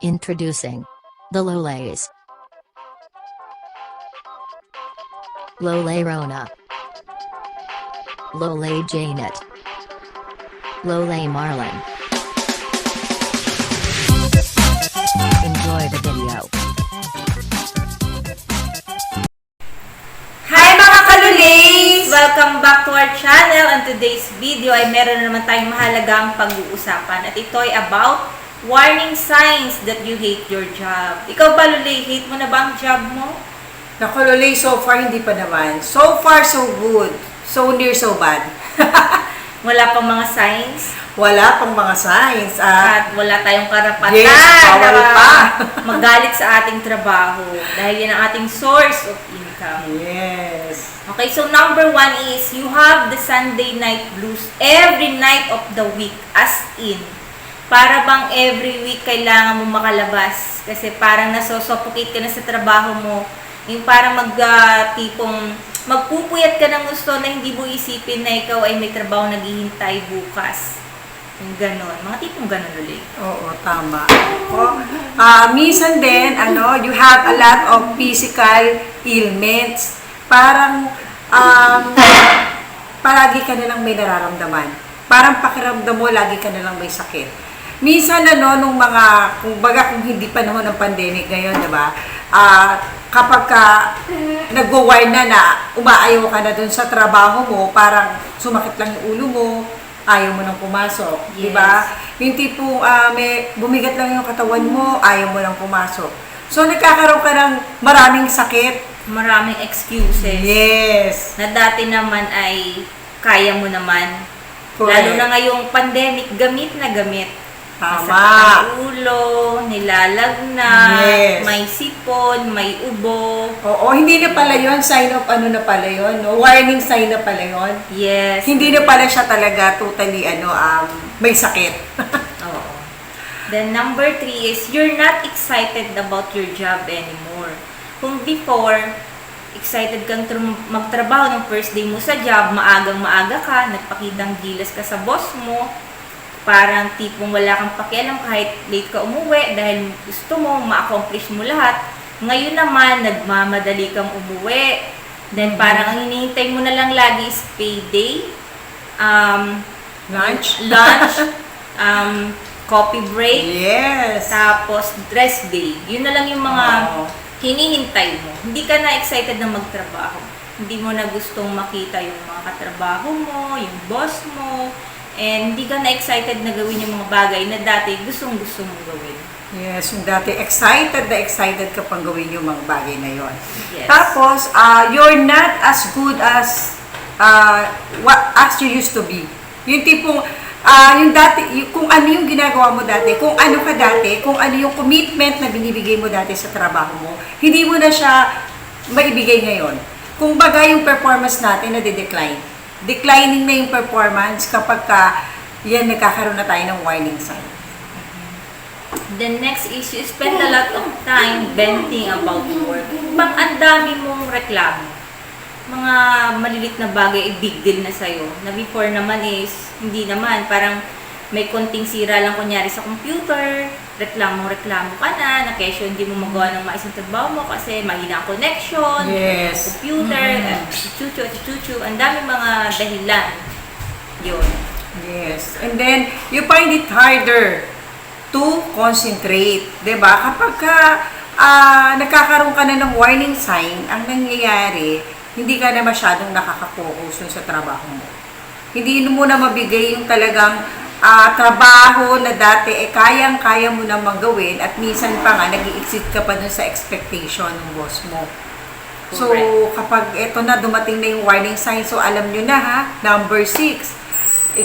Introducing the Lolays. Lolay Rona. Lolay Janet. Lolay Marlon. Enjoy the video. Hi mga kalulays! Welcome back to our channel. And today's video ay meron na naman tayong mahalagang pag-uusapan. At ito ay about warning signs that you hate your job. Ikaw ba, Lulay? Hate mo na ba ang job mo? Naku, Lolay, so far hindi pa naman. So far, so good. So near, so bad. Wala pang mga signs? Wala pang mga signs. At wala tayong karapatan Yes, bawal na pa. magalit sa ating trabaho dahil yan ang ating source of income. Yes. Okay, so number 1 is you have the Sunday night blues every night of the week, as in. Para bang every week kailangan mo makalabas kasi parang nasosuffocate ka na sa trabaho mo. Yung parang tipong magpupuyat ka ng gusto na hindi mo isipin na ikaw ay may trabaho naghihintay bukas. Yung ganon. Mga tipong ganon ulit. Oo, tama. Minsan din, you have a lot of physical ailments. Parang, palagi ka na lang may nararamdaman. Parang pakiramdam mo, lagi ka na lang may sakit. Minsan, nung kung hindi panahon ng pandemic ngayon, diba? Kapag nag-wire na umaayaw ka na dun sa trabaho mo, parang sumakit lang yung ulo mo, ayaw mo nang pumasok, Yes. di ba? Yung tipong may bumigat lang yung katawan mo, ayaw mo nang pumasok. So, nagkakaroon ka ng maraming sakit. Maraming excuses. Yes. Na dati naman ay kaya mo naman. Correct. Lalo na ngayong pandemic, gamit na gamit. Tama. Masakit ang ulo, nilalagna, Yes. may sipon, may ubo. Oo, hindi na pala yun, sign of na pala yun, no? Warning sign na pala yun. Yes. Hindi na pala siya talaga totally, may sakit. Oo. Then number 3 is you're not excited about your job anymore. Kung before, excited kang magtrabaho ng first day mo sa job, maagang-maaga ka, nagpakitang gilas ka sa boss mo, parang tipong wala kang pakialam kahit late ka umuwi dahil gusto mo ma-accomplish mo lahat. Ngayon naman, nagmamadali kang umuwi. Then parang ang hinihintay mo na lang lagi is payday, Lunch? coffee break, Yes. tapos rest day. Yun na lang yung mga Oo. hinihintay mo. Hindi ka na excited na magtrabaho. Hindi mo na gustong makita yung mga katrabaho mo, yung boss mo, and hindi ka na excited na gawin yung mga bagay na dati gustong-gusto mong gawin. Yes, yung dati excited ka pang gawin yung mga bagay na yon. Yes. Tapos, you're not as good as you used to be. Yung tipong, yung dati, kung ano yung ginagawa mo dati, kung ano ka dati, kung ano yung commitment na binibigay mo dati sa trabaho mo, hindi mo na siya maibigay ngayon. Kung baga yung performance natin na decline. Declining na yung performance kapag yan nagkakaroon na tayo ng warning sign. The next is you spend a lot of time venting about work. Bang ang dami mong reklamo. Mga malilit na bagay, big deal na sa'yo. Na before naman is, hindi naman. Parang may konting sira lang kunyari sa computer, reklamo ka na kesyo hindi mo magawa ng maayos ang trabaho mo kasi mahina ang connection, Yes. computer, chuchu, ang dami mga dahilan. Yun. Yes. And then, you find it harder to concentrate. 'Di ba? Kapag nagkakaroon ka na ng warning sign, ang nangyayari, hindi ka na masyadong nakaka-focus sa trabaho mo. Hindi mo na mabigay yung talagang trabaho na dati kayang-kaya mo namang gawin at minsan pa nga nag-i-exceed ka pa dun sa expectation ng boss mo. So, Correct. kapag eto na, dumating na yung warning sign, so alam nyo na ha, number 6,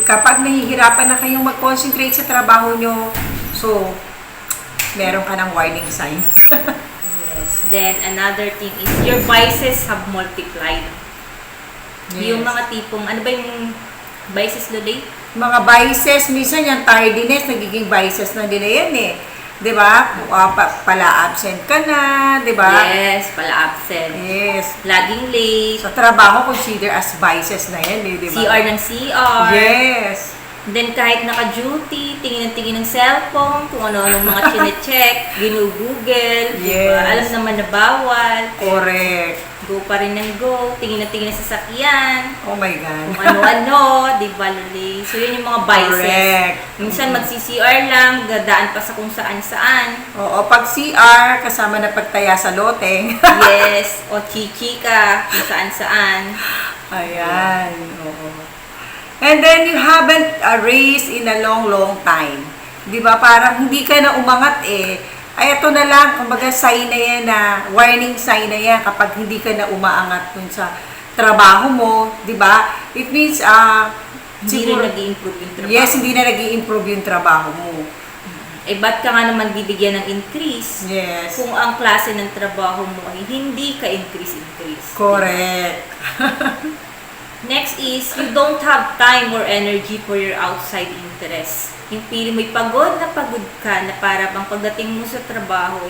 kapag nahihirapan na kayong mag-concentrate sa trabaho nyo, so, meron ka ng warning sign. Yes. Then, another thing is, your vices have multiplied. Yung mga tipong, ano ba yung vices, Lulay? Mga vices, minsan yung tardiness, nagiging vices na nila yan eh. 'Di ba? Pala absent ka na, 'di ba? Yes, pala absent. Yes. Laging late. Sa trabaho, consider as vices na yan eh, 'di ba? CR ng CR. Yes. Then kahit naka-duty, tingin ng cellphone, kung ano-ano mga chinecheck, ginugoogle, diba? Yes. Alam naman na bawal. Correct. Go pa rin ng go, tingin ng sasakyan, Oh my God. kung ano-ano, diba, Luli? So yun yung mga vices. Correct. Minsan magsi-CR lang, dadaan pa sa kung saan-saan. Oo, pag CR, kasama na pagtaya sa loteng. Yes, o chichika, kung saan-saan. Ayan, oo. And then, you haven't raced in a long time. Di ba? Parang hindi ka na umangat eh. Ay, ito na lang, kumbaga sign na yan na, warning sign na yan kapag hindi ka na umaangat dun sa trabaho mo, di ba? It means, Hindi rin nag-i-improve yung trabaho. yes, hindi na nag-i-improve yung trabaho mo. Eh, ba't ka nga naman bibigyan ng increase? Yes. Kung ang klase ng trabaho mo ay hindi ka increase. Correct. Next is, you don't have time or energy for your outside interests. Yung pili mo'y pagod ka na para bang pagdating mo sa trabaho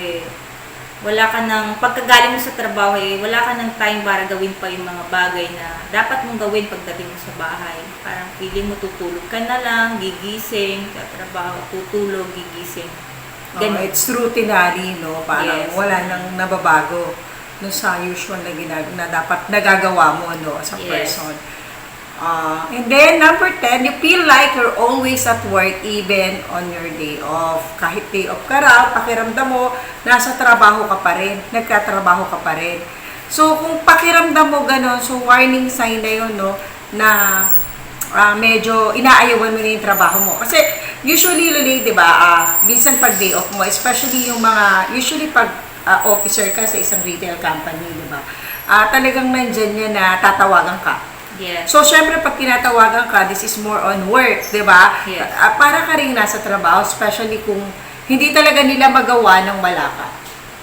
wala ka ng, pagkagaling mo sa trabaho wala ka ng time para gawin pa yung mga bagay na dapat mong gawin pagdating mo sa bahay. Parang feeling mo tutulog ka na lang, gigising, trabaho, tutulog, gigising. It's routinary, no? Parang Yes. wala nang nababago no sa usual na dapat nagagawa mo, no, as a Yes. person. And then, number 10, you feel like you're always at work even on your day off. Kahit day off ka raw, pakiramdam mo, nasa trabaho ka pa rin, nagkatrabaho ka pa rin. So, kung pakiramdam mo gano'n, so warning sign na yun, no, na medyo inaayawan mo na yung trabaho mo. Kasi, usually, Luli, di ba, minsan pag day off mo, especially yung mga, usually pag officer ka sa isang retail company, di ba, talagang nandyan niya na tatawagan ka. Yes. So, syempre, pag tinatawagan ka, this is more on work, di ba? Yes. Para ka rin nasa trabaho, especially kung hindi talaga nila magawa ng wala ka.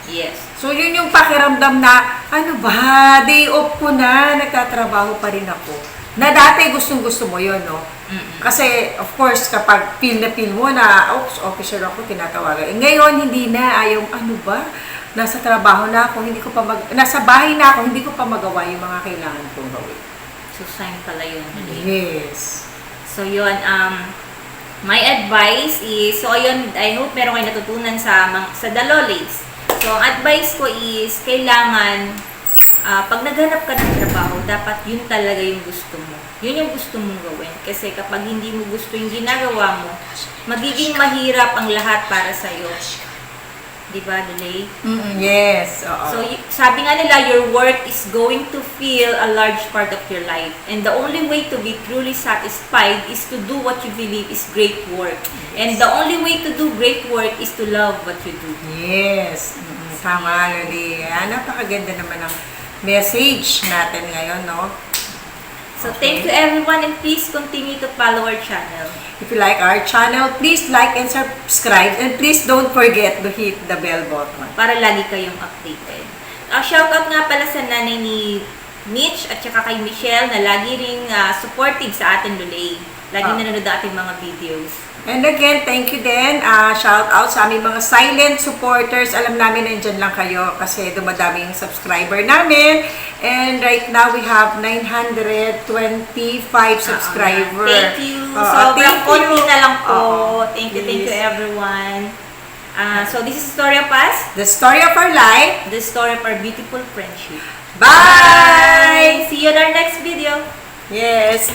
Yes. So, yun yung pakiramdam na, ano ba, day off ko na, nagtatrabaho pa rin ako. Na dati, gustong-gusto mo yun, no? Kasi, of course, kapag feel mo na, oops, officer ako, tinatawagan. Ngayon, hindi na, ayaw, ano ba? Nasa trabaho na ako, nasa bahay na ako, hindi ko pa magawa yung mga kailangan kong gawin. So, sign pala yun. Yes. So, yun, my advice is, so, ayun, I hope meron kayo natutunan sa The Lolays. So, ang advice ko is, kailangan, pag naghanap ka ng trabaho, dapat yun talaga yung gusto mo. Yun yung gusto mong gawin. Kasi kapag hindi mo gusto yung ginagawa mo, magiging mahirap ang lahat para sa'yo. Diba, Lulay? Yes. Oo. So, sabi nga nila, your work is going to fill a large part of your life. And the only way to be truly satisfied is to do what you believe is great work. And the only way to do great work is to love what you do. Yes. Tama, Luli. Napakaganda naman ang message natin ngayon, no? So, thank you everyone and please continue to follow our channel. If you like our channel, please like and subscribe. And please don't forget to hit the bell button. Para lagi kayong updated. Shoutout nga pala sa nanay ni Mitch at saka kay Michelle na lagi ring supportive sa atin, Lulay. Lagi nanonood ating mga videos. And again, thank you din. Shout out sa aming mga silent supporters. Alam namin nandyan lang kayo kasi dumadami yung subscriber namin. And right now, we have 925 subscribers. Thank you. Sobrang konti na lang po. Thank you everyone. So this is Story of Us. The story of our life. The story of our beautiful friendship. Bye! See you in our next video. Yes.